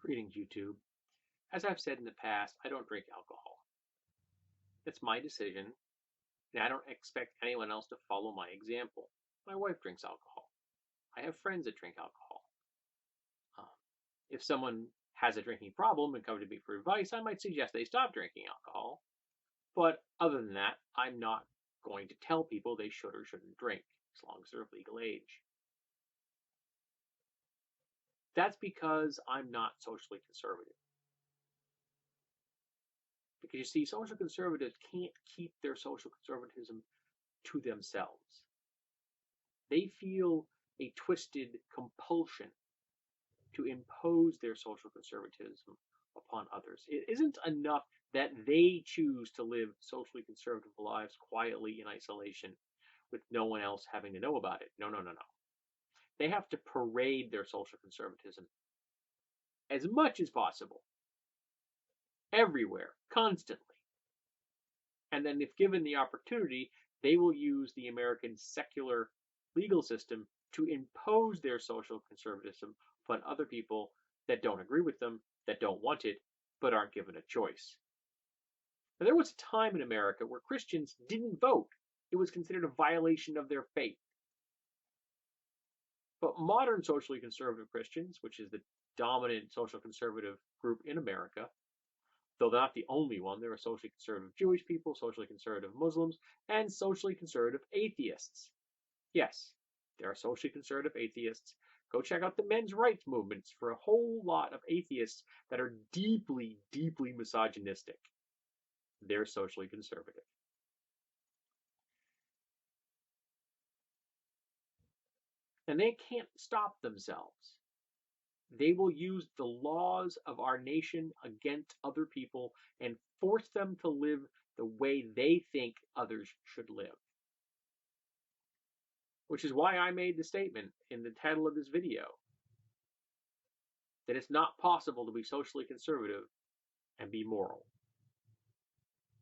Greetings, YouTube. As I've said in the past, I don't drink alcohol. It's my decision, and I don't expect anyone else to follow my example. My wife drinks alcohol. I have friends that drink alcohol. Um, if someone has a drinking problem and comes to me for advice, I might suggest they stop drinking alcohol. But other than that, I'm not going to tell people they should or shouldn't drink, as long as they're of legal age. That's because I'm not socially conservative. Because you see, social conservatives can't keep their social conservatism to themselves. They feel a twisted compulsion to impose their social conservatism upon others. It isn't enough that they choose to live socially conservative lives quietly in isolation with no one else having to know about it. No, no, no, no. They have to parade their social conservatism as much as possible, everywhere, constantly. And then, if given the opportunity, they will use the American secular legal system to impose their social conservatism upon other people that don't agree with them, that don't want it, but aren't given a choice. Now, there was a time in America where Christians didn't vote. It was considered a violation of their faith. But modern socially conservative Christians, which is the dominant social conservative group in America, though not the only one, there are socially conservative Jewish people, socially conservative Muslims, and socially conservative atheists. Yes, there are socially conservative atheists. Go check out the men's rights movements for a whole lot of atheists that are deeply, deeply misogynistic. They're socially conservative. And they can't stop themselves. They will use the laws of our nation against other people and force them to live the way they think others should live. Which is why I made the statement in the title of this video that it's not possible to be socially conservative and be moral.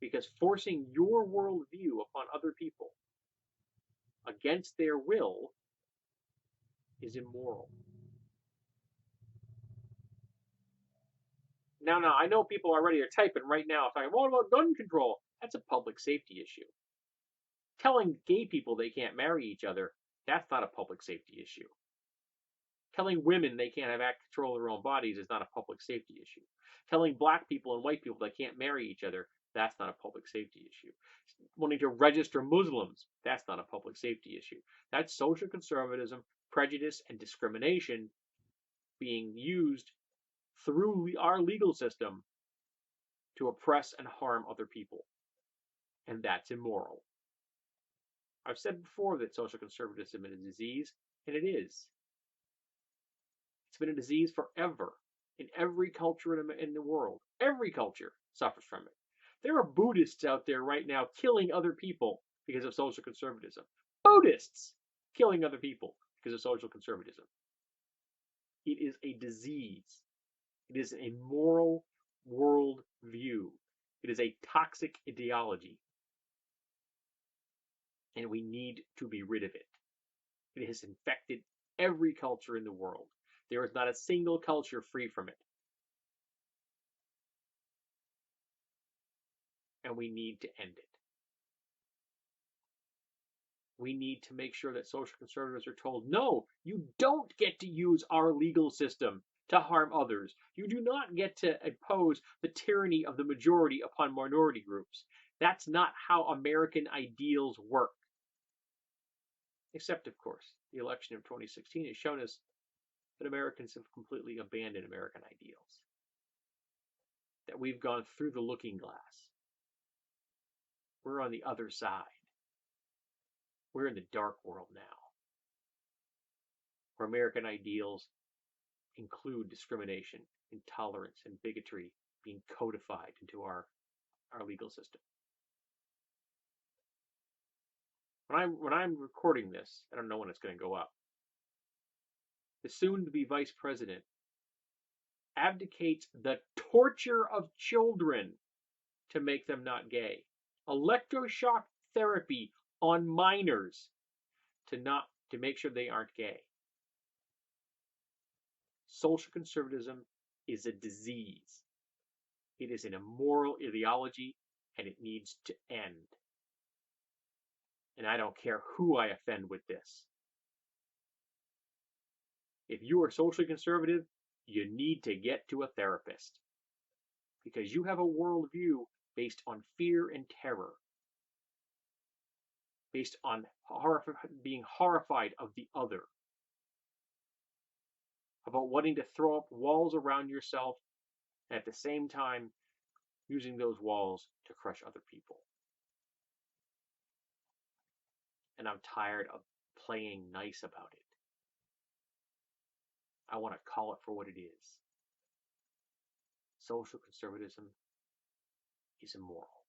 Because forcing your worldview upon other people against their will is immoral. Now, I know people already are typing right now, talking, what about gun control? That's a public safety issue. Telling gay people they can't marry each other, that's not a public safety issue. Telling women they can't have control of their own bodies is not a public safety issue. Telling black people and white people they can't marry each other, that's not a public safety issue. Wanting to register Muslims, that's not a public safety issue. That's social conservatism, prejudice, and discrimination being used through our legal system to oppress and harm other people. And that's immoral. I've said before that social conservatism is a disease, and it is. It's been a disease forever in every culture in the world. Every culture suffers from it. There are Buddhists out there right now killing other people because of social conservatism. Buddhists killing other people because of social conservatism. It is a disease. It is a moral world view. It is a toxic ideology. And we need to be rid of it. It has infected every culture in the world. There is not a single culture free from it. And we need to end it. We need to make sure that social conservatives are told, no, you don't get to use our legal system to harm others. You do not get to impose the tyranny of the majority upon minority groups. That's not how American ideals work. Except, of course, the election of 2016 has shown us that Americans have completely abandoned American ideals. That we've gone through the looking glass. We're on the other side. We're in the dark world now, where American ideals include discrimination, intolerance, and bigotry being codified into our legal system. When I'm recording this, I don't know when it's going to go up, the soon-to-be vice president abdicates the torture of children to make them not gay. Electroshock therapy on minors to make sure they aren't gay. Social conservatism is a disease. It is an immoral ideology, and it needs to end. And I don't care who I offend with this. If you are socially conservative, you need to get to a therapist because you have a worldview based on fear and terror, based on being horrified of the other, about wanting to throw up walls around yourself and at the same time using those walls to crush other people. And I'm tired of playing nice about it. I want to call it for what it is. Social conservatism is immoral.